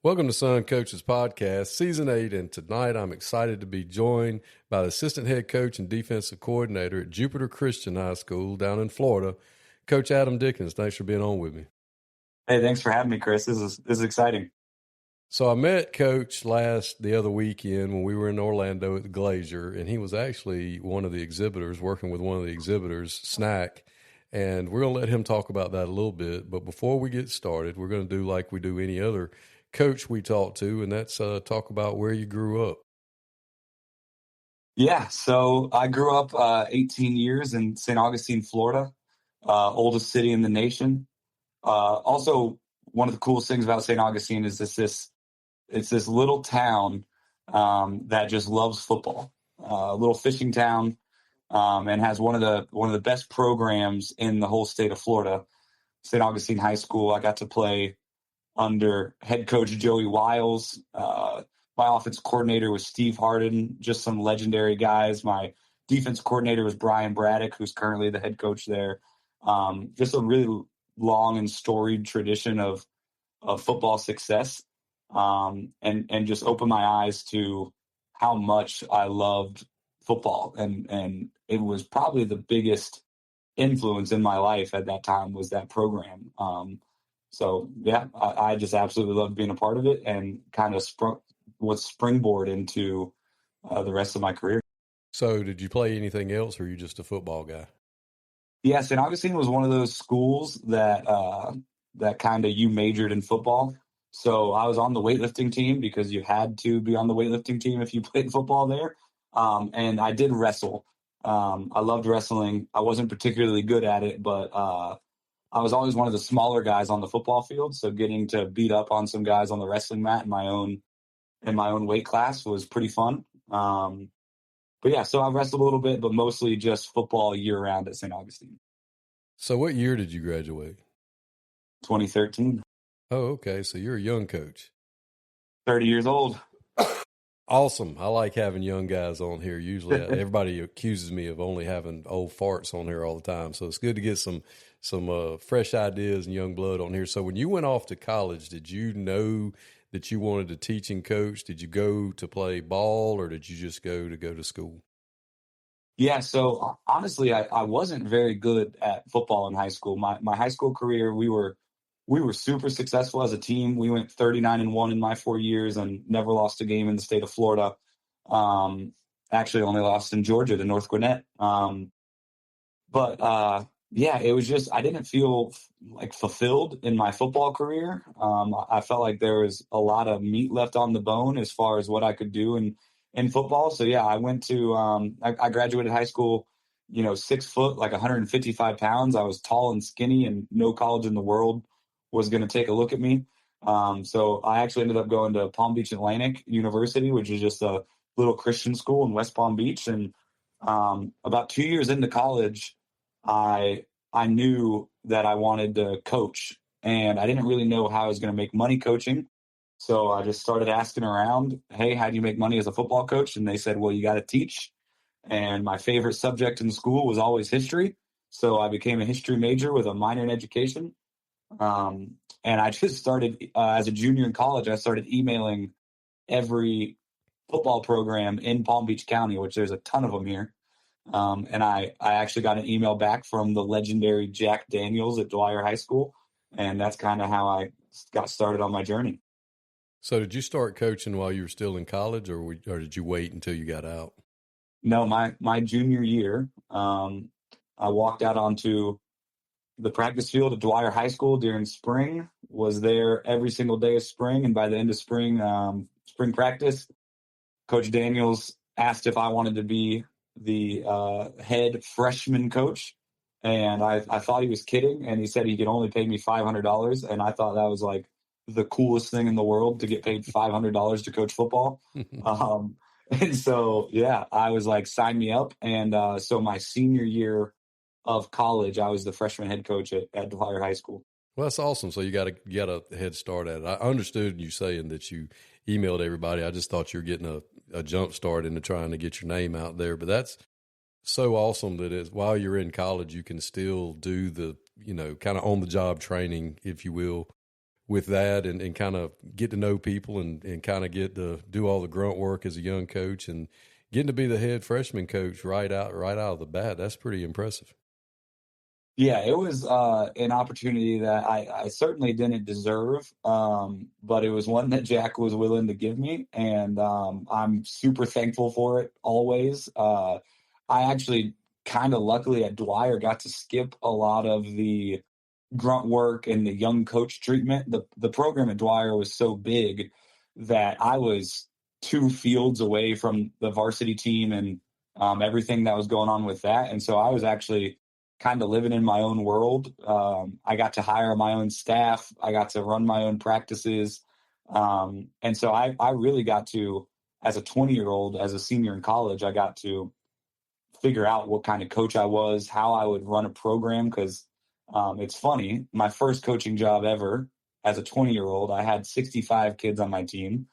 Welcome to Son Coaches Podcast, Season 8, and tonight I'm excited to be joined by the assistant head coach and defensive coordinator at Jupiter Christian High School down in Florida, Coach Adam Dickens. Thanks for being on with me. Hey, thanks for having me, Chris. This is exciting. So I met Coach the other weekend when we were in Orlando at the Glacier, and he was actually one of the exhibitors, working with one of the exhibitors, Snack, and we're going to let him talk about that a little bit. But before we get started, we're going to do like we do any other coach we talk to, and that's talk about where you grew up. Yeah, so I grew up 18 years in St. Augustine, Florida, oldest city in the nation. Also, one of the coolest things about St. Augustine is it's this little town that just loves football. A little fishing town, and has one of the best programs in the whole state of Florida. St. Augustine High School. I got to play under head coach Joey Wiles. My offense coordinator was Steve Harden, just some legendary guys. My defense coordinator was Brian Braddock, who's currently the head coach there. Just a really long and storied tradition of football success, and just opened my eyes to how much I loved football. And it was probably the biggest influence in my life at that time was that program. So, yeah, I just absolutely loved being a part of it and kind of was springboard into the rest of my career. So did you play anything else, or are you just a football guy? Yeah, St. Augustine was one of those schools that kind of you majored in football. So I was on the weightlifting team because you had to be on the weightlifting team if you played football there. And I did wrestle. I loved wrestling. I wasn't particularly good at it, but I was always one of the smaller guys on the football field, so getting to beat up on some guys on the wrestling mat in my own weight class was pretty fun. But yeah, so I wrestled a little bit, but mostly just football year round at St. Augustine. So what year did you graduate? 2013. Oh, okay. So you're a young coach. 30 years old. Awesome. I like having young guys on here. Usually everybody accuses me of only having old farts on here all the time. So it's good to get some fresh ideas and young blood on here. So when you went off to college, did you know that you wanted to teach and coach? Did you go to play ball, or did you just go to school? Yeah, so honestly, I wasn't very good at football in high school. My high school career, we were super successful as a team. We went 39-1 in my 4 years and never lost a game in the state of Florida. Actually only lost in Georgia to North Gwinnett. But yeah, it was just, I didn't feel like fulfilled in my football career. I felt like there was a lot of meat left on the bone as far as what I could do in football. So yeah, I went to, I graduated high school, 6 foot, like 155 pounds. I was tall and skinny, and no college in the world was going to take a look at me. So I actually ended up going to Palm Beach Atlantic University, which is just a little Christian school in West Palm Beach. And about 2 years into college, I knew that I wanted to coach, and I didn't really know how I was going to make money coaching. So I just started asking around, hey, how do you make money as a football coach? And they said, well, you got to teach. And my favorite subject in school was always history. So I became a history major with a minor in education. And I just started, as a junior in college, I started emailing every football program in Palm Beach County, which there's a ton of them here. And I actually got an email back from the legendary Jack Daniels at Dwyer High School. And that's kind of how I got started on my journey. So did you start coaching while you were still in college, or did you wait until you got out? No, my junior year, I walked out onto the practice field at Dwyer High School during spring, was there every single day of spring. And by the end of spring practice, Coach Daniels asked if I wanted to be the head freshman coach. And I thought he was kidding. And he said he could only pay me $500. And I thought that was like the coolest thing in the world, to get paid $500 to coach football. And so, yeah, I was like, sign me up. And so my senior year of college, I was the freshman head coach at Dwyer High School. Well, that's awesome. So you got a head start at it. I understood you saying that you emailed everybody. I just thought you were getting a jump start into trying to get your name out there. But that's so awesome that while you're in college, you can still do the, kind of on the job training, if you will, with that and kind of get to know people and kind of get to do all the grunt work as a young coach and getting to be the head freshman coach right out of the bat. That's pretty impressive. Yeah, it was an opportunity that I certainly didn't deserve, but it was one that Jack was willing to give me, and I'm super thankful for it always. I actually kind of luckily at Dwyer got to skip a lot of the grunt work and the young coach treatment. The program at Dwyer was so big that I was 2 fields away from the varsity team and everything that was going on with that. And so I was actually kind of living in my own world. I got to hire my own staff. I got to run my own practices. And so I really got to, as a 20-year-old, as a senior in college, I got to figure out what kind of coach I was, how I would run a program. Because it's funny, my first coaching job ever as a 20-year-old, I had 65 kids on my team.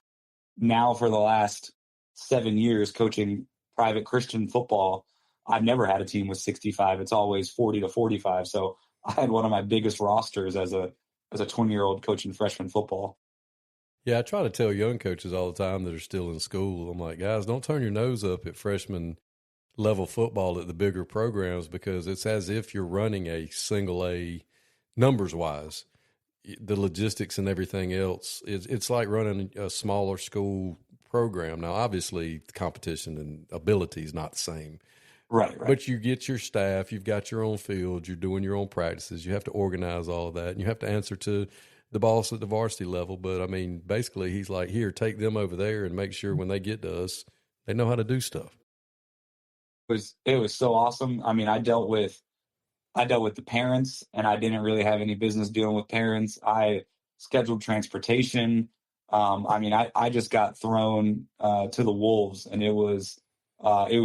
Now, for the last 7 years coaching private Christian football, I've never had a team with 65. It's always 40 to 45. So I had one of my biggest rosters as a 20-year-old coaching freshman football. Yeah, I try to tell young coaches all the time that are still in school, I'm like, guys, don't turn your nose up at freshman level football at the bigger programs because it's as if you're running a single A numbers wise. The logistics and everything else, it's like running a smaller school program. Now, obviously, the competition and ability is not the same. Right, right. But you get your staff, you've got your own field, you're doing your own practices, you have to organize all of that, and you have to answer to the boss at the varsity level. But I mean, basically, he's like, here, take them over there and make sure when they get to us, they know how to do stuff. It was so awesome. I mean, I dealt with the parents, and I didn't really have any business dealing with parents. I scheduled transportation. I mean, I just got thrown to the wolves, and it was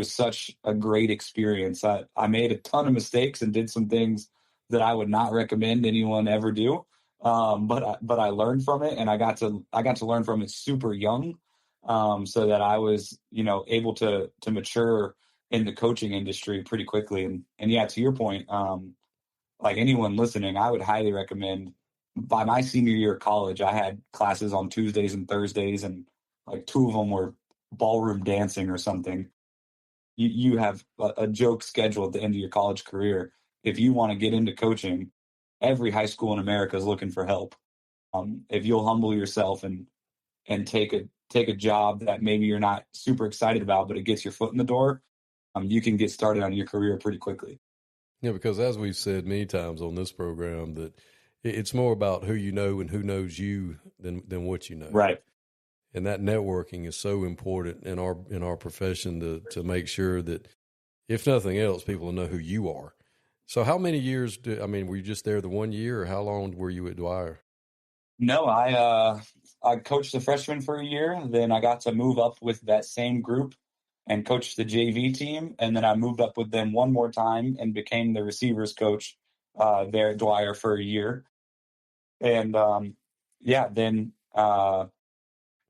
such a great experience. I made a ton of mistakes and did some things that I would not recommend anyone ever do. But I learned from it, and I got to learn from it super young, so that I was able to mature in the coaching industry pretty quickly. And yeah, to your point, like anyone listening, I would highly recommend. By my senior year of college, I had classes on Tuesdays and Thursdays, and like 2 of them were ballroom dancing or something. You have a joke schedule at the end of your college career. If you want to get into coaching, every high school in America is looking for help. If you'll humble yourself and take a job that maybe you're not super excited about, but it gets your foot in the door, you can get started on your career pretty quickly. Yeah, because as we've said many times on this program, that it's more about who you know and who knows you than what you know. Right. And that networking is so important in our profession to make sure that if nothing else, people will know who you are. So how many years were you just there the 1 year or how long were you at Dwyer? No, I coached the freshmen for a year, then I got to move up with that same group and coach the JV team, and then I moved up with them one more time and became the receivers coach there at Dwyer for a year. And yeah, then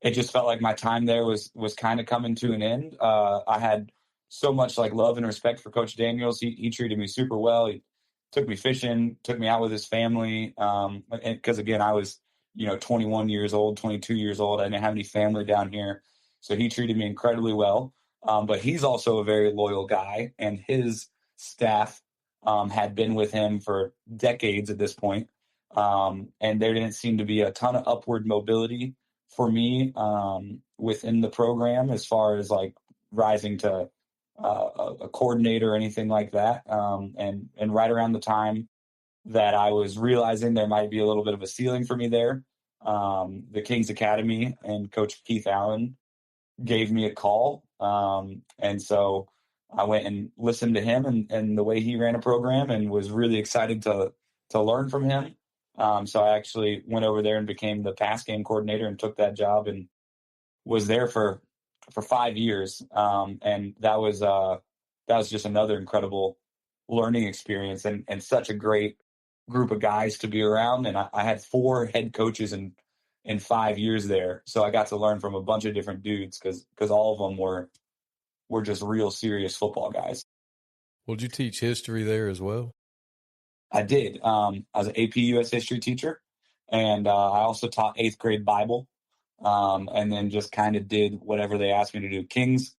it just felt like my time there was kind of coming to an end. I had so much like love and respect for Coach Daniels. He treated me super well. He took me fishing, took me out with his family. Because again, I was 21 years old, 22 years old. I didn't have any family down here, so he treated me incredibly well. But he's also a very loyal guy, and his staff had been with him for decades at this point. And there didn't seem to be a ton of upward mobility for me within the program as far as like rising to a coordinator or anything like that. And right around the time that I was realizing there might be a little bit of a ceiling for me there, the Kings Academy and Coach Keith Allen gave me a call. And so I went and listened to him and the way he ran a program and was really excited to learn from him. So I actually went over there and became the pass game coordinator and took that job and was there for 5 years. And that was just another incredible learning experience and such a great group of guys to be around. And I had 4 head coaches in 5 years there. So I got to learn from a bunch of different dudes because all of them were just real serious football guys. Well, did you teach history there as well? I did. I was an AP US history teacher. And I also taught eighth grade Bible, and then just kind of did whatever they asked me to do. Kings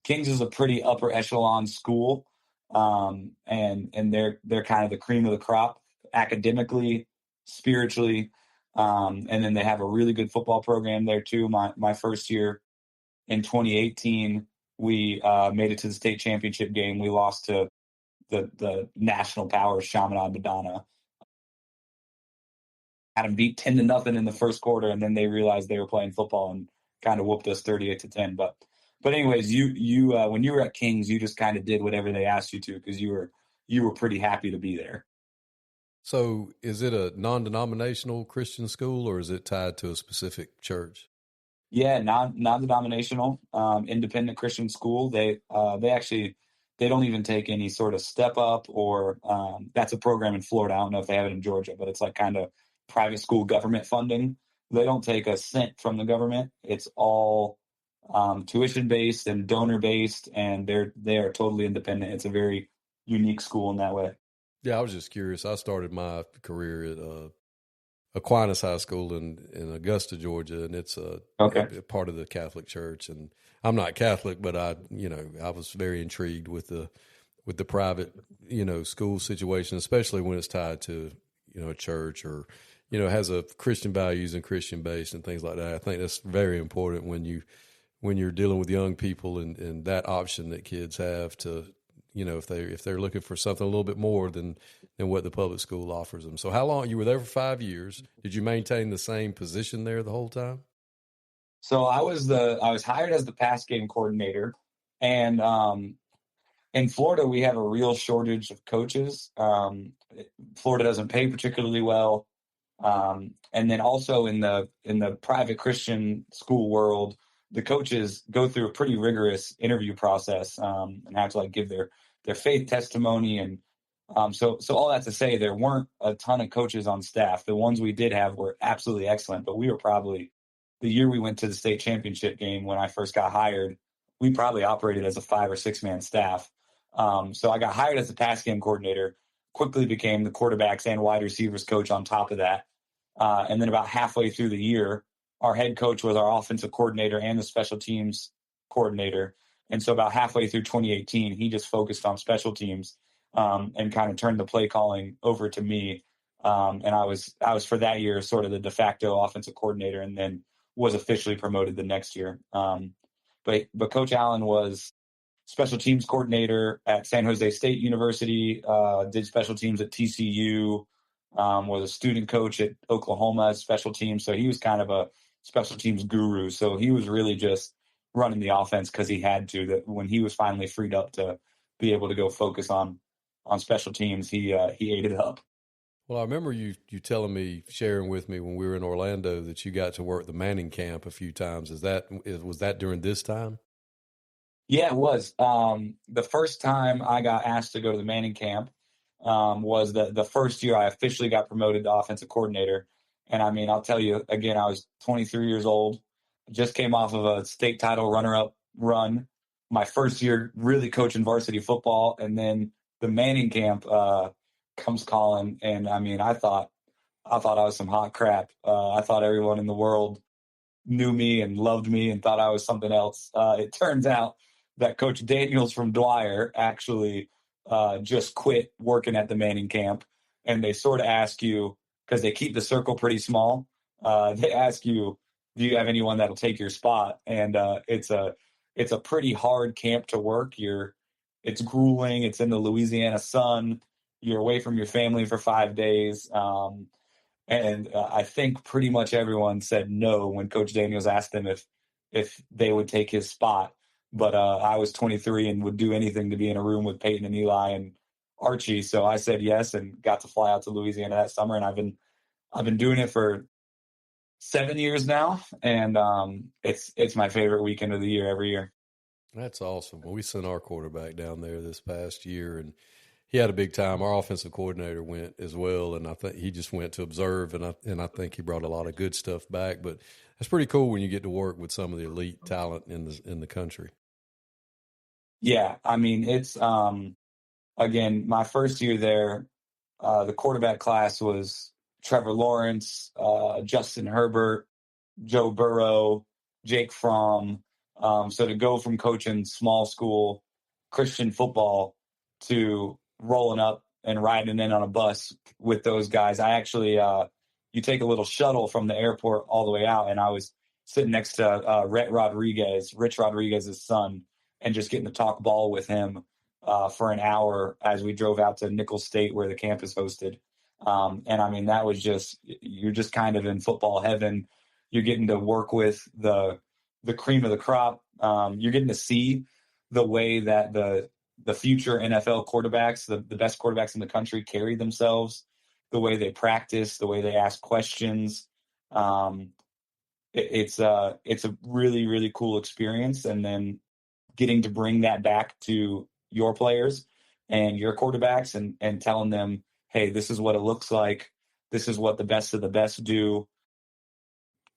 is a pretty upper echelon school, and they're kind of the cream of the crop academically, spiritually, and then they have a really good football program there too. My first year in 2018, we made it to the state championship game. We lost to the national powers, Chaminade Madonna. Had them beat 10-0 in the first quarter, and then they realized they were playing football and kind of whooped us 38-10. But anyways, you when you were at Kings, you just kind of did whatever they asked you to because you were pretty happy to be there. So, is it a non-denominational Christian school, or is it tied to a specific church? Yeah, non-denominational, independent Christian school. They actually they don't even take any sort of step up or that's a program in Florida. I don't know if they have it in Georgia, but it's like kind of private school government funding. They don't take a cent from the government. It's all tuition based and donor based, and they are totally independent. It's a very unique school in that way. Yeah, I was just curious. I started my career at Aquinas High School in Augusta, Georgia, and it's Okay. a part of the Catholic Church. And I'm not Catholic, but I was very intrigued with the private, school situation, especially when it's tied to, a church or, has a Christian values and Christian base and things like that. I think that's very important when you're dealing with young people and that option that kids have to, if they're looking for something a little bit more than what the public school offers them. So how long you were there for 5 years? Did you maintain the same position there the whole time? So I was hired as the pass game coordinator, and in Florida, we have a real shortage of coaches. Florida doesn't pay particularly well, and then also in the private Christian school world, the coaches go through a pretty rigorous interview process and have to like give their faith testimony. And so all that to say, there weren't a ton of coaches on staff. The ones we did have were absolutely excellent, but we were probably the year we went to the state championship game when I first got hired. We probably operated as a 5 or 6 man staff. So I got hired as the pass game coordinator, quickly became the quarterbacks and wide receivers coach on top of that. And then about halfway through the year, our head coach was our offensive coordinator and the special teams coordinator. And so about halfway through 2018, he just focused on special teams and kind of turned the play calling over to me. And I was for that year sort of the de facto offensive coordinator, and then was officially promoted the next year. But Coach Allen was special teams coordinator at San Jose State University, did special teams at TCU, was a student coach at Oklahoma as special teams. So he was kind of a special teams guru. So he was really just running the offense because he had to. That when he was finally freed up to be able to go focus on special teams, he ate it up. Well, I remember you telling me, sharing with me when we were in Orlando that you got to work the Manning camp a few times. Was that during this time? Yeah, it was. The first time I got asked to go to the Manning camp was the first year I officially got promoted to offensive coordinator. And I mean, I'll tell you again, I was 23 years old, just came off of a state title runner-up run, my first year really coaching varsity football, and then the Manning camp comes calling, and I mean, I thought I was some hot crap. I thought everyone in the world knew me and loved me and thought I was something else. It turns out that Coach Daniels from Dwyer actually just quit working at the Manning camp, and they sort of ask you because they keep the circle pretty small. They ask you, "Do you have anyone that'll take your spot?" And it's a pretty hard camp to work. It's grueling. It's in the Louisiana sun. You're away from your family for 5 days. And I think pretty much everyone said no when Coach Daniels asked them if they would take his spot. But I was 23 and would do anything to be in a room with Peyton and Eli and Archie, so I said yes and got to fly out to Louisiana that summer. And I've been doing it for 7 years now, and it's my favorite weekend of the year every year. That's awesome. Well, we sent our quarterback down there this past year, and he had a big time. Our offensive coordinator went as well, and I think he just went to observe, and I think he brought a lot of good stuff back. But it's pretty cool when you get to work with some of the elite talent in the country. Yeah, I mean it's again my first year there. The quarterback class was Trevor Lawrence, Justin Herbert, Joe Burrow, Jake Fromm. So to go from coaching small school Christian football to rolling up and riding in on a bus with those guys, I actually, you take a little shuttle from the airport all the way out, and I was sitting next to Rich Rodriguez's son, and just getting to talk ball with him for an hour as we drove out to Nicholls State where the camp is hosted. And I mean, that was just, you're just kind of in football heaven. You're getting to work with the cream of the crop. You're getting to see the way that the future NFL quarterbacks, the best quarterbacks in the country, carry themselves, the way they practice, the way they ask questions. It's a really, really cool experience. And then getting to bring that back to your players and your quarterbacks and telling them, hey, this is what it looks like. This is what the best of the best do.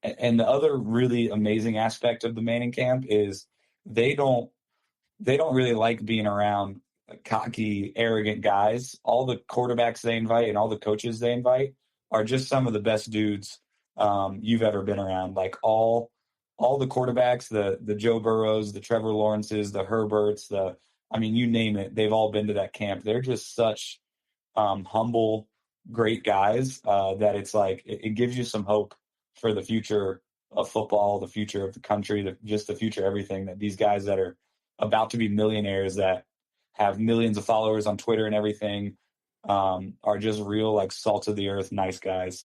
And the other really amazing aspect of the Manning camp is they don't really like being around cocky, arrogant guys. All the quarterbacks they invite and all the coaches they invite are just some of the best dudes you've ever been around. Like all the quarterbacks, the Joe Burrows, the Trevor Lawrences, the Herberts, I mean, you name it, they've all been to that camp. They're just such humble, great guys that it's like it gives you some hope for the future of football, the future of the country, just the future of everything. That these guys that are about to be millionaires, that have millions of followers on Twitter and everything, are just real, like, salt of the earth, nice guys.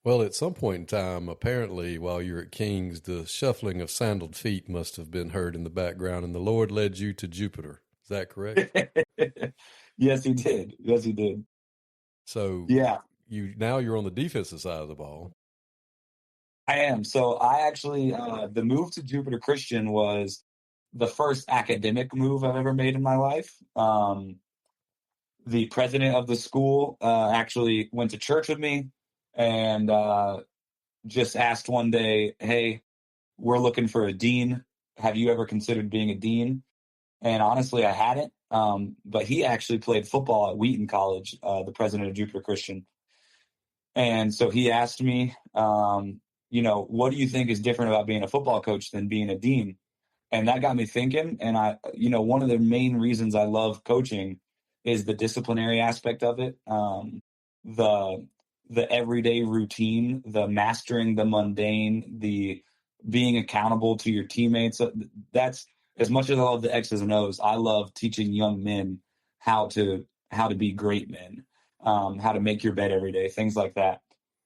Well, at some point in time, apparently, while you were at King's, the shuffling of sandaled feet must have been heard in the background, and the Lord led you to Jupiter. Is that correct? Yes, he did. Yes, he did. So Yeah, you're on the defensive side of the ball. I am. So I actually, the move to Jupiter Christian was the first academic move I've ever made in my life. The president of the school actually went to church with me and just asked one day, hey, we're looking for a dean. Have you ever considered being a dean? And honestly, I hadn't. But he actually played football at Wheaton College, the president of Jupiter Christian. And so he asked me, what do you think is different about being a football coach than being a dean? And that got me thinking. And one of the main reasons I love coaching is the disciplinary aspect of it. The everyday routine, the mastering the mundane, the being accountable to your teammates. That's, as much as I love the X's and O's, I love teaching young men how to be great men, how to make your bed every day, things like that.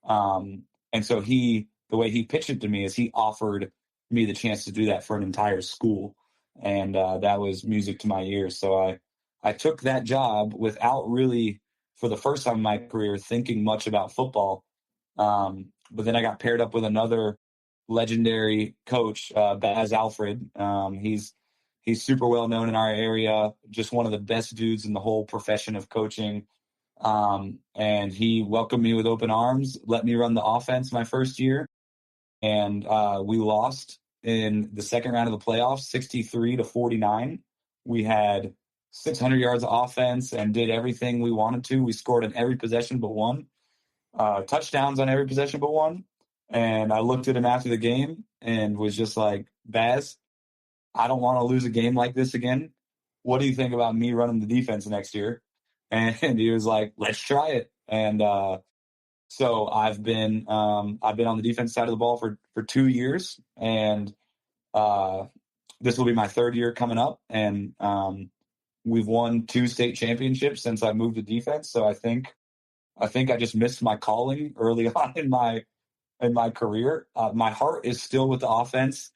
And so the way he pitched it to me is he offered me the chance to do that for an entire school. And that was music to my ears. So I took that job without really, for the first time in my career, thinking much about football. But then I got paired up with another legendary coach, Baz Alfred. He's super well known in our area, just one of the best dudes in the whole profession of coaching. And he welcomed me with open arms, let me run the offense my first year. And we lost in the second round of the playoffs, 63-49. We had 600 yards of offense and did everything we wanted to. We scored on every possession but one, touchdowns on every possession but one. And I looked at him after the game and was just like, Baz, I don't want to lose a game like this again. What do you think about me running the defense next year? And he was like, let's try it. And so I've been on the defense side of the ball for 2 years, and this will be my third year coming up. And we've won 2 state championships since I moved to defense. So I think I just missed my calling early on in my career. My heart is still with the offense.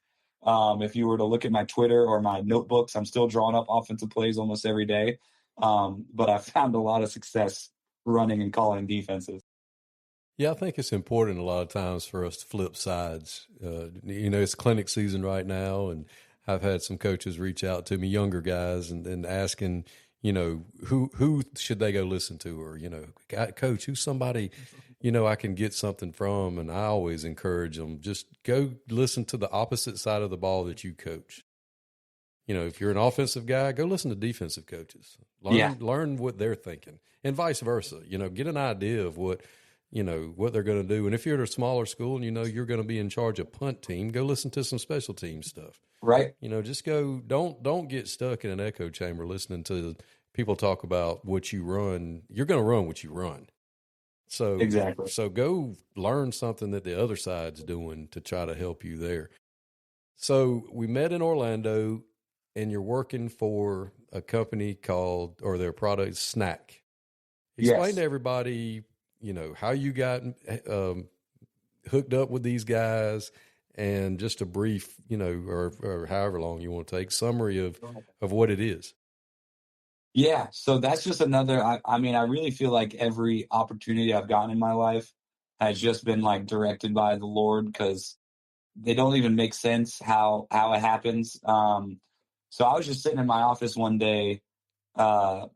If you were to look at my Twitter or my notebooks, I'm still drawing up offensive plays almost every day. But I've found a lot of success running and calling defenses. Yeah, I think it's important a lot of times for us to flip sides. It's clinic season right now, and I've had some coaches reach out to me, younger guys, and asking, who should they go listen to, or, coach, who's somebody, I can get something from. And I always encourage them, just go listen to the opposite side of the ball that you coach. if you're an offensive guy, go listen to defensive coaches. Yeah. Learn what they're thinking, and vice versa. Get an idea of what they're going to do. And if you're at a smaller school and you're going to be in charge of punt team, go listen to some special team stuff. Right. Just go. Don't get stuck in an echo chamber listening to people talk about what you run. You're going to run what you run. So Exactly. So go learn something that the other side's doing to try to help you there. So we met in Orlando, and you're working for a company or their product Snack. Explain to everybody, how you got hooked up with these guys, and just a brief, or however long you want to take, summary of what it is. Yeah, so that's just another. I mean, I really feel like every opportunity I've gotten in my life has just been like directed by the Lord, because they don't even make sense how it happens. So I was just sitting in my office one day uh,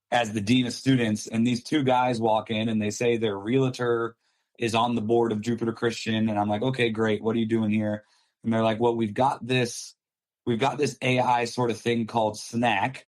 as the dean of students, and these two guys walk in and they say their realtor is on the board of Jupiter Christian, and I'm like, okay, great. What are you doing here? And they're like, well, we've got this AI sort of thing called Snack,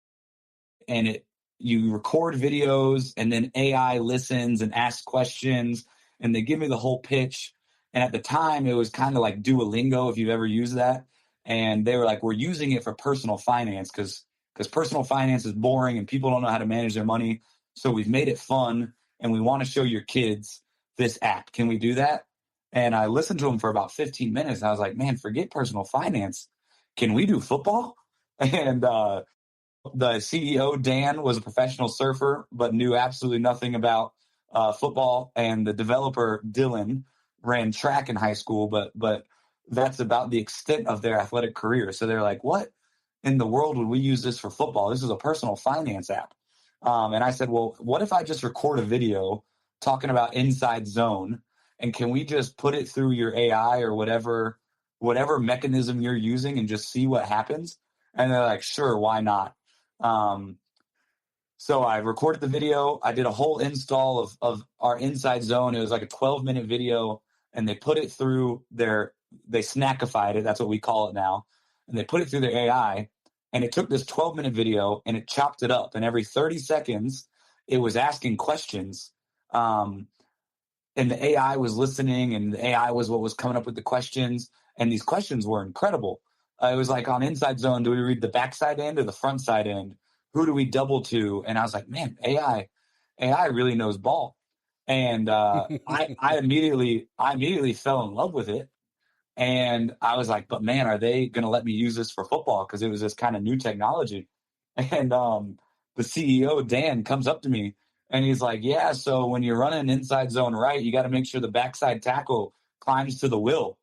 and you record videos, and then AI listens and asks questions, and they give me the whole pitch. And at the time, it was kind of like Duolingo, if you've ever used that. And they were like, we're using it for personal finance because personal finance is boring and people don't know how to manage their money. So we've made it fun, and we want to show your kids this app. Can we do that? And I listened to them for about 15 minutes. And I was like, man, forget personal finance. Can we do football? And the CEO, Dan, was a professional surfer, but knew absolutely nothing about football. And the developer, Dylan, ran track in high school, but that's about the extent of their athletic career. So they're like, what in the world would we use this for football? This is a personal finance app. And I said, well, what if I just record a video talking about Inside Zone, and can we just put it through your AI or whatever mechanism you're using and just see what happens? And they're like, sure, why not? Um, so I recorded the video. I did a whole install of our Inside Zone. It was like a 12-minute video, and they put it through they snackified it. That's what we call it now. And they put it through their AI, and it took this 12-minute video and it chopped it up. And every 30 seconds, it was asking questions. And the AI was listening, and the AI was what was coming up with the questions. And these questions were incredible. It was like, on Inside Zone, do we read the backside end or the front side end? Who do we double to? And I was like, man, AI really knows ball. And I immediately fell in love with it. And I was like, but man, are they going to let me use this for football? Because it was this kind of new technology. And the CEO, Dan, comes up to me and he's like, yeah, so when you're running Inside Zone right, you got to make sure the backside tackle climbs to the will.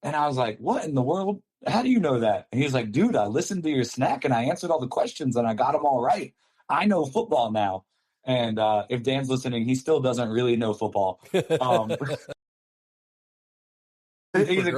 And I was like, what in the world? How do you know that? And he's like, dude, I listened to your snack and I answered all the questions and I got them all right. I know football now. And if Dan's listening, he still doesn't really know football. He's a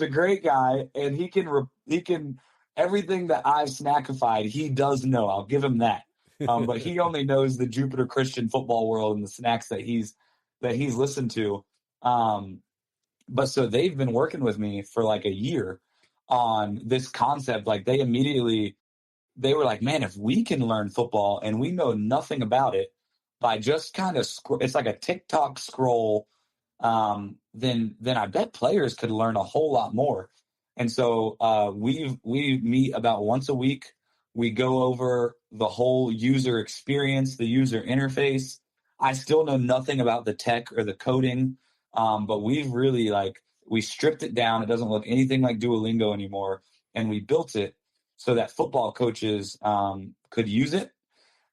great guy, and he can everything that I've snackified, he does know. I'll give him that. But he only knows the Jupiter Christian football world and the snacks that he's listened to. But so they've been working with me for like a year on this concept. Like they were like, man, if we can learn football and we know nothing about it by just kind of it's like a TikTok scroll, then I bet players could learn a whole lot more. And so we meet about once a week. We go over the whole user experience, the user interface. I still know nothing about the tech or the coding, but we've really we stripped it down. It doesn't look anything like Duolingo anymore, and we built it so that football coaches could use it.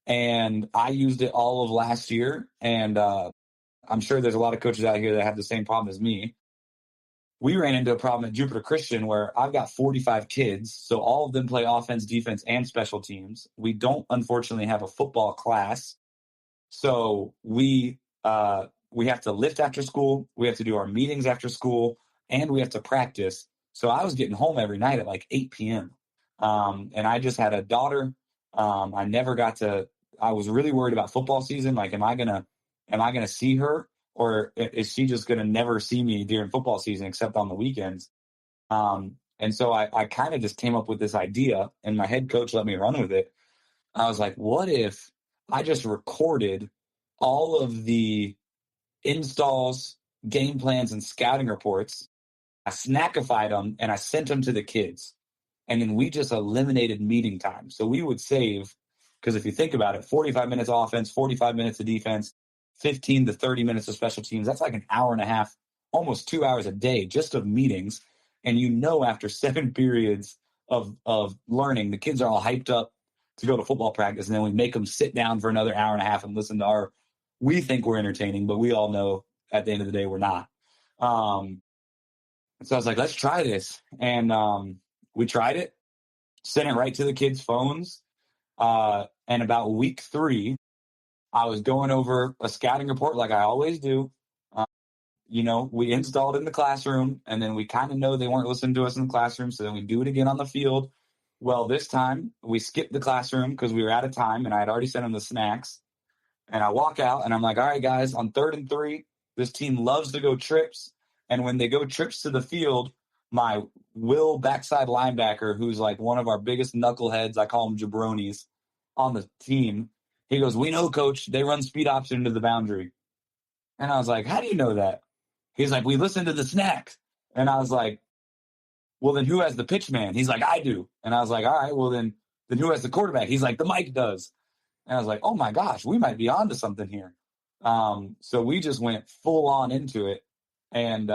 And I used it all of last year, and I'm sure there's a lot of coaches out here that have the same problem as me. We ran into a problem at Jupiter Christian where I've got 45 kids, so all of them play offense, defense, and special teams. We don't, unfortunately, have a football class, so we have to lift after school, we have to do our meetings after school, and we have to practice. So I was getting home every night at like 8 p.m. And I just had a daughter. I never got to. I was really worried about football season. Like, am I gonna see her, or is she just gonna never see me during football season except on the weekends? And so I kind of just came up with this idea, and my head coach let me run with it. I was like, what if I just recorded all of the installs, game plans, and scouting reports? I snackified them and I sent them to the kids. And then we just eliminated meeting time. So we would save, because if you think about it, 45 minutes offense, 45 minutes of defense, 15 to 30 minutes of special teams. That's like an hour and a half, almost 2 hours a day just of meetings. And after 7 periods of learning, the kids are all hyped up to go to football practice. And then we make them sit down for another hour and a half and listen to we think we're entertaining, but we all know at the end of the day, we're not. So I was like, let's try this. And we tried it, sent it right to the kids' phones. And about week 3, I was going over a scouting report like I always do. We installed in the classroom, and then we kind of know they weren't listening to us in the classroom. So then we do it again on the field. Well, this time we skipped the classroom because we were out of time, and I had already sent them the snacks. And I walk out, and I'm like, all right, guys, on 3rd and 3, this team loves to go trips. And when they go trips to the field, my backside linebacker, who's like one of our biggest knuckleheads, I call him jabronis, on the team, he goes, we know, coach, they run speed option into the boundary. And I was like, how do you know that? He's like, we listen to the snacks. And I was like, well, then who has the pitch man? He's like, I do. And I was like, all right, well, then who has the quarterback? He's like, the mic does. And I was like, oh my gosh, we might be onto something here. So we just went full on into it. And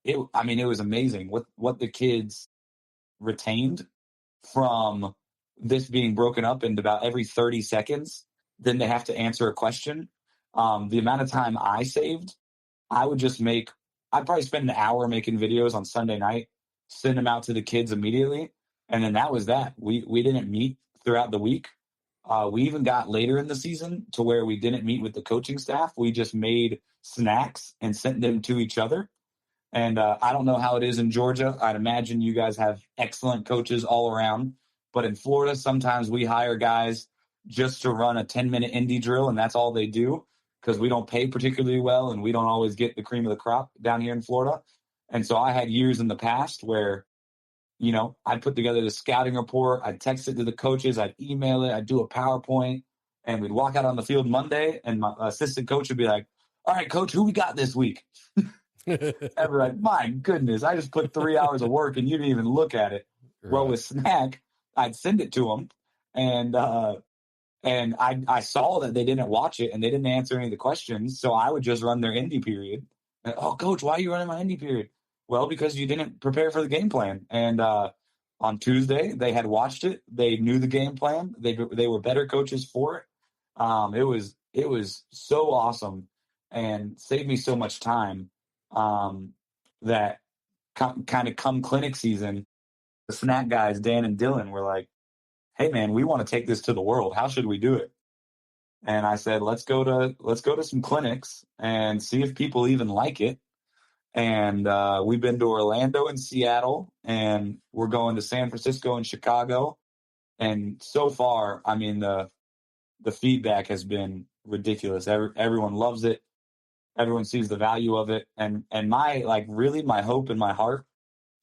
it was amazing what the kids retained from this being broken up into about every 30 seconds. Then they have to answer a question. The amount of time I saved, I'd probably spend an hour making videos on Sunday night, send them out to the kids immediately. And then that was that. We didn't meet throughout the week. We even got later in the season to where we didn't meet with the coaching staff. We just made snacks and sent them to each other. And I don't know how it is in Georgia. I'd imagine you guys have excellent coaches all around. But in Florida, sometimes we hire guys just to run a 10-minute indie drill, and that's all they do because we don't pay particularly well and we don't always get the cream of the crop down here in Florida. And so I had years in the past where I'd put together the scouting report, I'd text it to the coaches, I'd email it, I'd do a PowerPoint, and we'd walk out on the field Monday, and my assistant coach would be like, all right, coach, who we got this week? And we're like, my goodness, I just put 3 hours of work and you didn't even look at it. Right. Well, with Snack, I'd send it to them, and I saw that they didn't watch it and they didn't answer any of the questions, so I would just run their indie period. And, oh, coach, why are you running my indie period? Well, because you didn't prepare for the game plan. And on Tuesday, they had watched it. They knew the game plan. They were better coaches for it. It was so awesome and saved me so much time that kind of come clinic season, the Snack guys, Dan and Dylan, were like, hey, man, we want to take this to the world. How should we do it? And I said, let's go to some clinics and see if people even like it. And we've been to Orlando and Seattle, and we're going to San Francisco and Chicago. And so far, I mean, the feedback has been ridiculous. Everyone loves it. Everyone sees the value of it. And my hope in my heart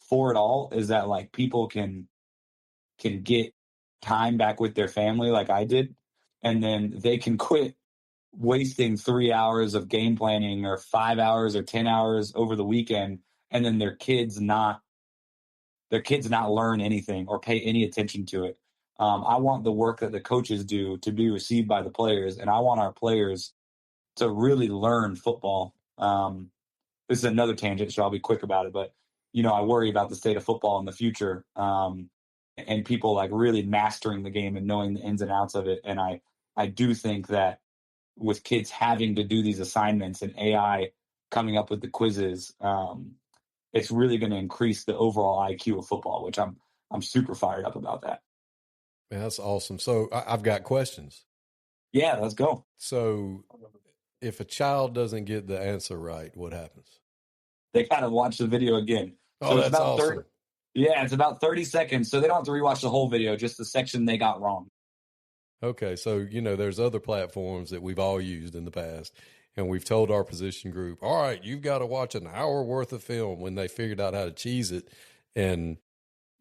for it all is that like people can get time back with their family like I did, and then they can quit wasting 3 hours of game planning or 5 hours or 10 hours over the weekend, and then their kids not learn anything or pay any attention to it. I want the work that the coaches do to be received by the players, and I want our players to really learn football. This is another tangent, so I'll be quick about it, but I worry about the state of football in the future, and people like really mastering the game and knowing the ins and outs of it. And I do think that with kids having to do these assignments and AI coming up with the quizzes, it's really going to increase the overall IQ of football, which I'm super fired up about that. Man, that's awesome. So I've got questions. Yeah, let's go. So if a child doesn't get the answer right, what happens? They got to watch the video again. Oh, so that's awesome. It's about 30 seconds. So they don't have to rewatch the whole video, just the section they got wrong. Okay, so, there's other platforms that we've all used in the past, and we've told our position group, all right, you've got to watch an hour worth of film when they figured out how to cheese it. And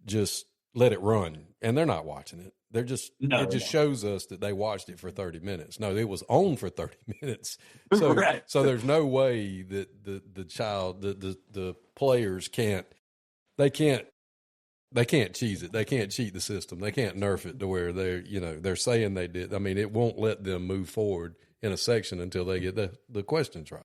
just let it run, and they're not watching it. They're just it just shows us that they watched it for 30 minutes. No, it was on for 30 minutes. So Right. so there's no way that the players can't cheese it. They can't cheat the system. They can't nerf it to where they're saying they did. I mean, it won't let them move forward in a section until they get the questions right.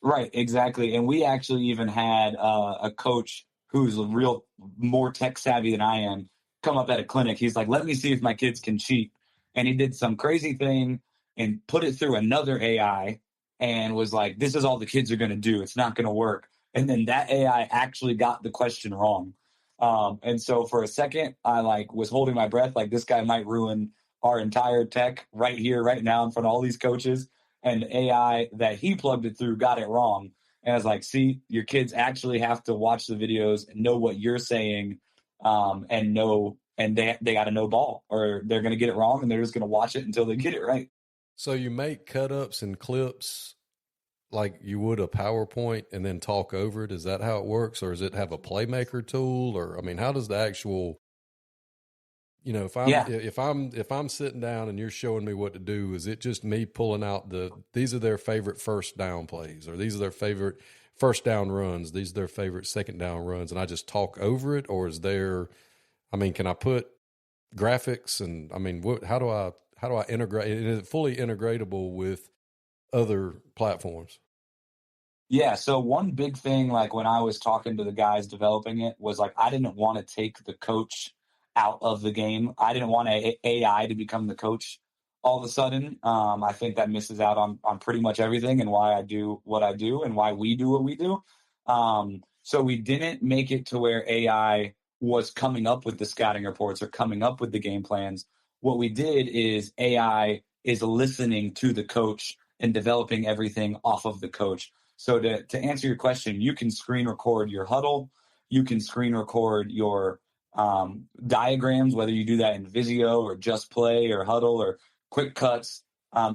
Right, exactly. And we actually even had a coach who's a real more tech savvy than I am come up at a clinic. He's like, "Let me see if my kids can cheat." And he did some crazy thing and put it through another AI and was like, "This is all the kids are going to do. It's not going to work." And then that AI actually got the question wrong. And so for a second, I was holding my breath, like this guy might ruin our entire tech right here, right now, in front of all these coaches. And the AI that he plugged it through got it wrong. And I was like, see, your kids actually have to watch the videos and know what you're saying, and they got to know ball, or they're going to get it wrong, and they're just going to watch it until they get it right. So you make cut-ups and clips like you would a PowerPoint and then talk over it? Is that how it works? Or does it have a playmaker tool? Or, I mean, how does the actual, if I'm sitting down and you're showing me what to do, is it just me pulling out these are their favorite first down plays, or these are their favorite first down runs, these are their favorite second down runs, and I just talk over it? Or can I put graphics and, how do I integrate? Is it fully integratable with other platforms? Yeah. So one big thing, like when I was talking to the guys developing it, was like I didn't want to take the coach out of the game. I didn't want AI to become the coach all of a sudden. I think that misses out on pretty much everything and why I do what I do and why we do what we do. So we didn't make it to where AI was coming up with the scouting reports or coming up with the game plans. What we did is AI is listening to the coach and developing everything off of the coach. So to answer your question, you can screen record your huddle. You can screen record your diagrams, whether you do that in Visio or Just Play or Huddle or Quick Cuts.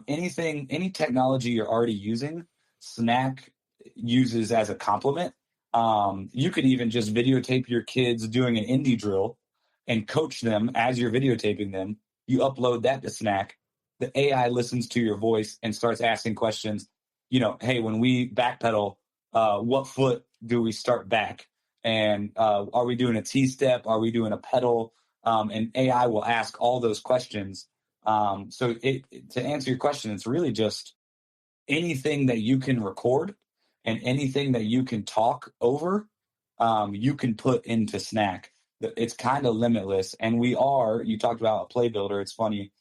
Any technology you're already using, Snack uses as a complement. You could even just videotape your kids doing an indie drill and coach them as you're videotaping them. You upload that to Snack. The AI listens to your voice and starts asking questions. Hey, when we backpedal, what foot do we start back? And are we doing a T-step? Are we doing a pedal? And AI will ask all those questions. To answer your question, it's really just anything that you can record and anything that you can talk over, you can put into Snack. It's kind of limitless. And you talked about a play builder. It's funny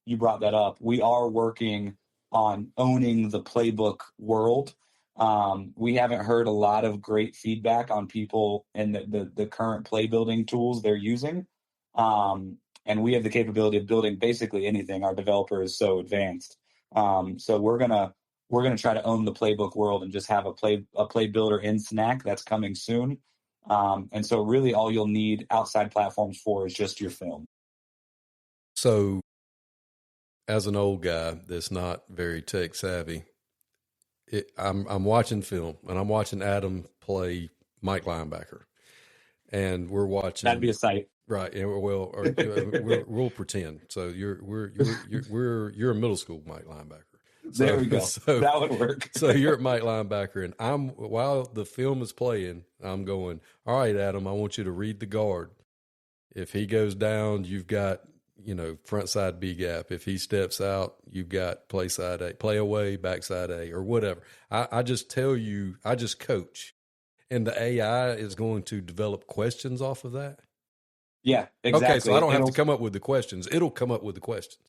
you brought that up. We are working on owning the playbook world. We haven't heard a lot of great feedback on people and the current play building tools they're using. And we have the capability of building basically anything. Our developer is so advanced. So we're gonna try to own the playbook world and just have a play builder in Snack that's coming soon. And so really all you'll need outside platforms for is just your film. So as an old guy that's not very tech savvy, I'm watching film and I'm watching Adam play Mike linebacker, and we're watching. That'd be a sight, right? And we'll pretend. So you're a middle school Mike linebacker. There we go. So, that would work. So you're at Mike linebacker, and while the film is playing, I'm going, all right, Adam, I want you to read the guard. If he goes down, you've got, front side B gap. If he steps out, you've got play side A, play away, backside A, or whatever. I just tell you, I just coach. And the AI is going to develop questions off of that? Yeah, exactly. Okay, so I don't have to come up with the questions. It'll come up with the questions.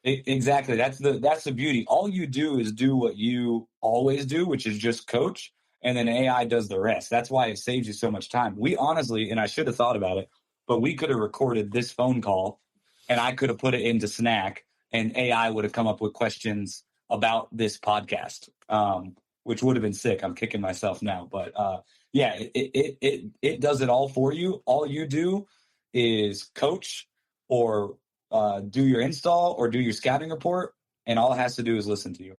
Exactly. That's the beauty. All you do is do what you always do, which is just coach, and then AI does the rest. That's why it saves you so much time. We honestly, and I should have thought about it, but we could have recorded this phone call and I could have put it into Snack and AI would have come up with questions about this podcast, which would have been sick. I'm kicking myself now, but yeah, it does it all for you. All you do is coach or do your install or do your scouting report, and all it has to do is listen to you.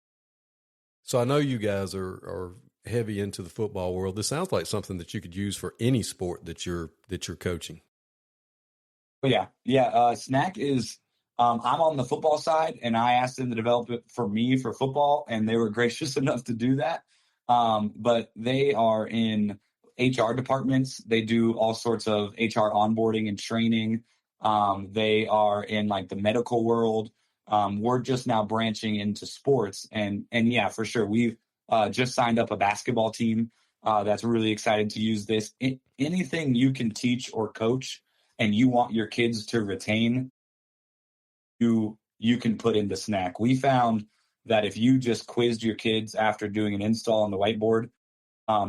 So I know you guys are heavy into the football world. This sounds like something that you could use for any sport that you're coaching. Snack is, I'm on the football side, and I asked them to develop it for me for football, and they were gracious enough to do that. But they are in HR departments. They do all sorts of HR onboarding and training. They are in like the medical world. We're just now branching into sports, and yeah, for sure, we've just signed up a basketball team that's really excited to use this. Anything you can teach or coach and you want your kids to retain, you can put into Snack. We found that if you just quizzed your kids after doing an install on the whiteboard,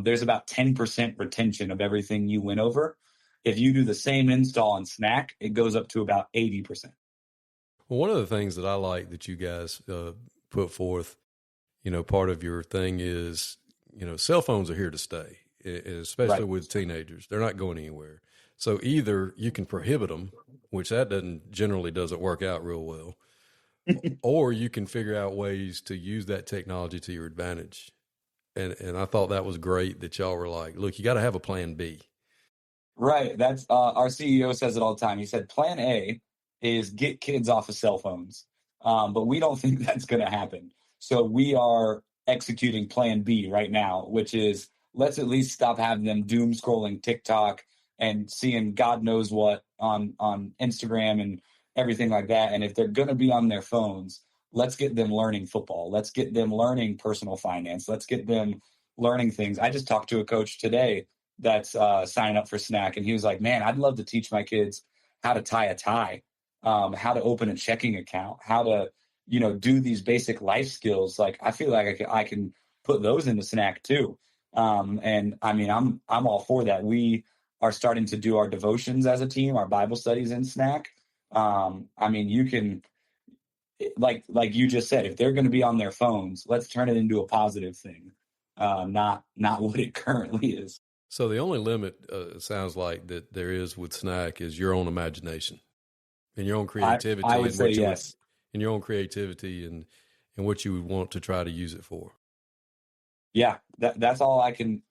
there's about 10% retention of everything you went over. If you do the same install on Snack, it goes up to about 80%. Well, one of the things that I like that you guys put forth, part of your thing is, cell phones are here to stay, especially with teenagers. They're not going anywhere. So either you can prohibit them, which that generally doesn't work out real well, or you can figure out ways to use that technology to your advantage. And I thought that was great that y'all were like, look, you got to have a plan B. Right. That's our CEO says it all the time. He said, plan A is get kids off of cell phones. But we don't think that's going to happen. So we are executing plan B right now, which is let's at least stop having them doom scrolling TikTok and seeing God knows what on Instagram and everything like that. And if they're going to be on their phones, let's get them learning football. Let's get them learning personal finance. Let's get them learning things. I just talked to a coach today that's signing up for Snack, and he was like, man, I'd love to teach my kids how to tie a tie, how to open a checking account, how to, do these basic life skills. Like, I feel like I can put those into Snack too. And I mean, I'm all for that. We are starting to do our devotions as a team, our Bible studies in Snack. I mean, you can, like you just said, if they're going to be on their phones, let's turn it into a positive thing, not what it currently is. So the only limit, it sounds like, that there is with Snack is your own imagination and your own creativity. I would say yes. And your own creativity and what you would want to try to use it for. Yeah, that's all I can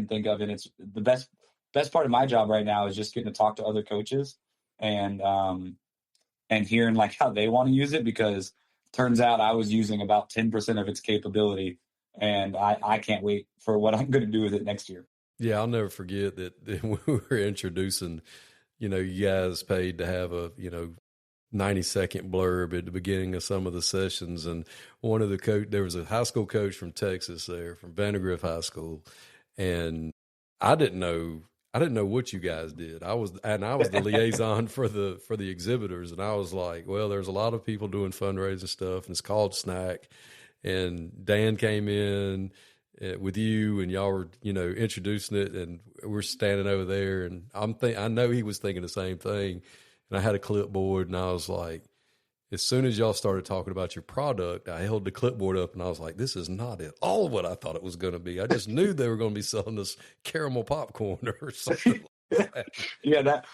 think of, and it's the best part of my job right now is just getting to talk to other coaches and hearing like how they want to use it, because turns out I was using about 10% of its capability, and I can't wait for what I'm going to do with it next year. Yeah, I'll never forget that when we were introducing, you guys paid to have a, 90-second blurb at the beginning of some of the sessions. And one of there was a high school coach from Texas there, from Vandergrift High School. And I didn't know what you guys did. I was the liaison for the exhibitors. And I was like, well, there's a lot of people doing fundraising stuff, and it's called Snack. And Dan came in with you, and y'all were, introducing it, and we're standing over there, and I know he was thinking the same thing. And I had a clipboard, and I was like, as soon as y'all started talking about your product, I held the clipboard up, and I was like, this is not at all what I thought it was going to be. I just knew they were going to be selling this caramel popcorn or something like that. Yeah, that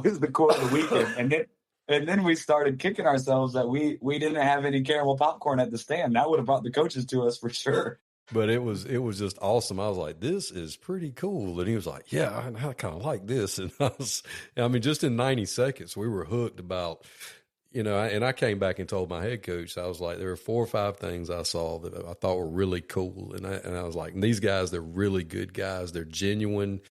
was the core of the weekend. And then we started kicking ourselves that we didn't have any caramel popcorn at the stand. That would have brought the coaches to us for sure. But it was just awesome. I was like, this is pretty cool. And he was like, yeah, I kind of like this. And just in 90 seconds, we were hooked about, and I came back and told my head coach, I was like, there were 4 or 5 things I saw that I thought were really cool. And I was like, these guys, they're really good guys. They're genuine.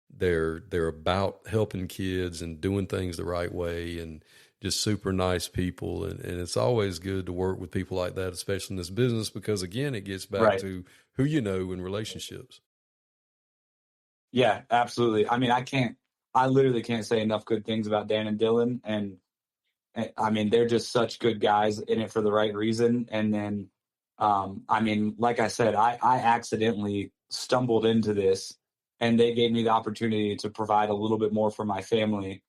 They're about helping kids and doing things the right way, and just super nice people. And it's always good to work with people like that, especially in this business, because again, it gets back to who you know in relationships. Yeah, absolutely. I mean, I literally can't say enough good things about Dan and Dylan. And I mean, they're just such good guys in it for the right reason. And then, like I said, I accidentally stumbled into this, and they gave me the opportunity to provide a little bit more for my family.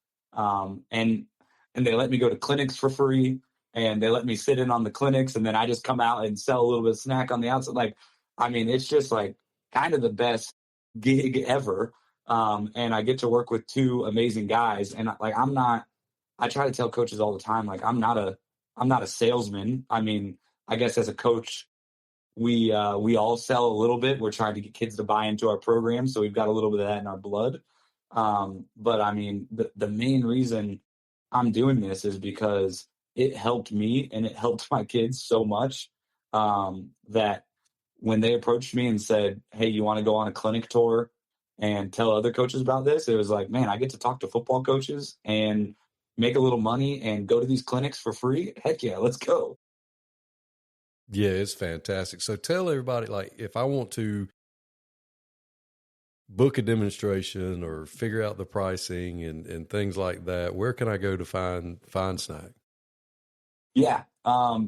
And they let me go to clinics for free, and they let me sit in on the clinics, and then I just come out and sell a little bit of Snack on the outside. Like, I mean, it's just like kind of the best gig ever. And I get to work with 2 amazing guys. And like, I try to tell coaches all the time, like, I'm not a salesman. I mean, I guess as a coach, we all sell a little bit. We're trying to get kids to buy into our program, so we've got a little bit of that in our blood. But I mean, the main reason I'm doing this is because it helped me and it helped my kids so much, that when they approached me and said, "Hey, you want to go on a clinic tour and tell other coaches about this?" It was like, man, I get to talk to football coaches and make a little money and go to these clinics for free. Heck yeah, let's go. Yeah, it's fantastic. So tell everybody, like, if I want to book a demonstration or figure out the pricing and things like that, where can I go to find Snack? Yeah.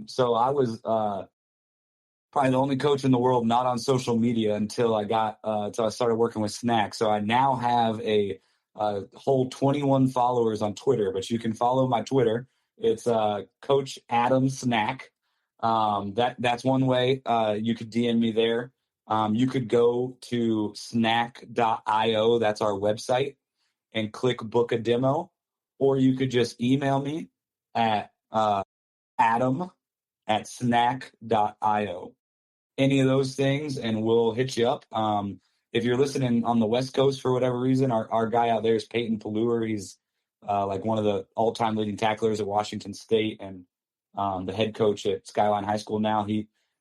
So I was probably the only coach in the world not on social media until I started working with Snack. So I now have a whole 21 followers on Twitter, but you can follow my Twitter. It's Coach Adam Snack. That's one way. You could DM me there. You could go to snack.io. That's our website, and click book a demo, or you could just email me at Adam at snack.io. Any of those things, and we'll hit you up. If you're listening on the West Coast for whatever reason, our guy out there is Peyton Pallure. He's like one of the all-time leading tacklers at Washington State, and the head coach at Skyline High School now.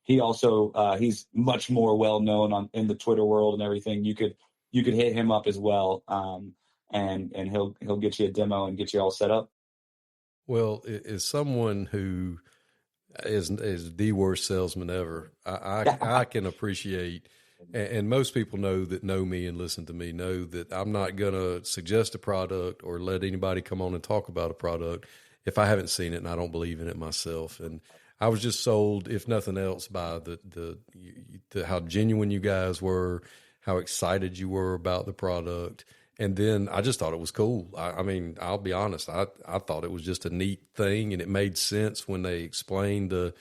He also he's much more well known in the Twitter world and everything. You could hit him up as well, and he'll get you a demo and get you all set up. Well, as someone who is the worst salesman ever, I can appreciate, and most people know me and listen to me know that I'm not going to suggest a product or let anybody come on and talk about a product if I haven't seen it and I don't believe in it myself. And I was just sold, if nothing else, by the how genuine you guys were, how excited you were about the product. And then I just thought it was cool. I mean, I'll be honest. I thought it was just a neat thing, and it made sense when they explained the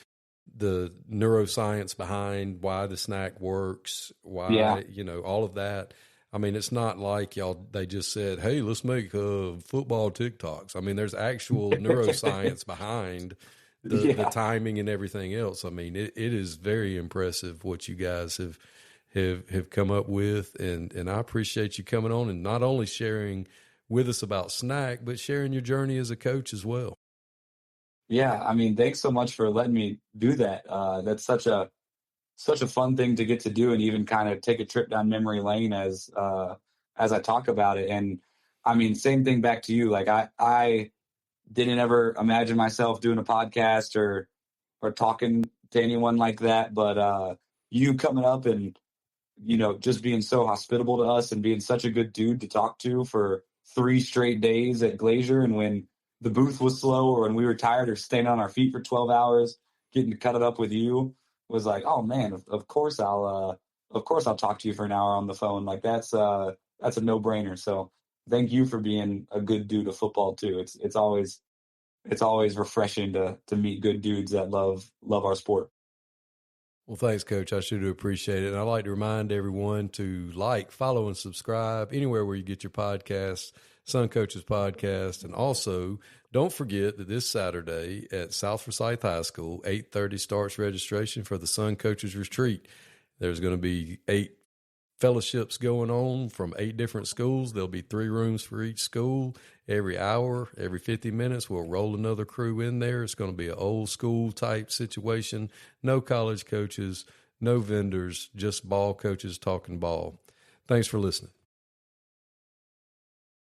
neuroscience behind why the snack works, Yeah. why, all of that. I mean, it's not like they just said, "Hey, let's make football TikToks." I mean, there's actual neuroscience behind the Yeah. timing and everything else. I mean, it is very impressive what you guys have come up with, and I appreciate you coming on and not only sharing with us about Snack, but sharing your journey as a coach as well. Yeah, I mean, thanks so much for letting me do that. That's such a fun thing to get to do, and even kind of take a trip down memory lane as I talk about it. And I mean, same thing back to you. Like I didn't ever imagine myself doing a podcast or talking to anyone like that, but you coming up and just being so hospitable to us and being such a good dude to talk to for 3 straight days at Glacier. And when the booth was slow or when we were tired or staying on our feet for 12 hours, getting to cut it up with you was like, oh man, of course I'll talk to you for an hour on the phone. Like that's a no brainer. So thank you for being a good dude of football too. It's always refreshing to meet good dudes that love our sport. Well, thanks, Coach. I sure do appreciate it. And I'd like to remind everyone to like, follow, and subscribe anywhere where you get your podcasts, Sun Coaches Podcast. And also, don't forget that this Saturday at South Forsyth High School, 8:30 starts registration for the Sun Coaches Retreat. There's going to be 8 fellowships going on from 8 different schools. There'll be 3 rooms for each school. Every hour, every 50 minutes, we'll roll another crew in there. It's going to be an old school type situation. No college coaches, no vendors, just ball coaches talking ball. Thanks for listening.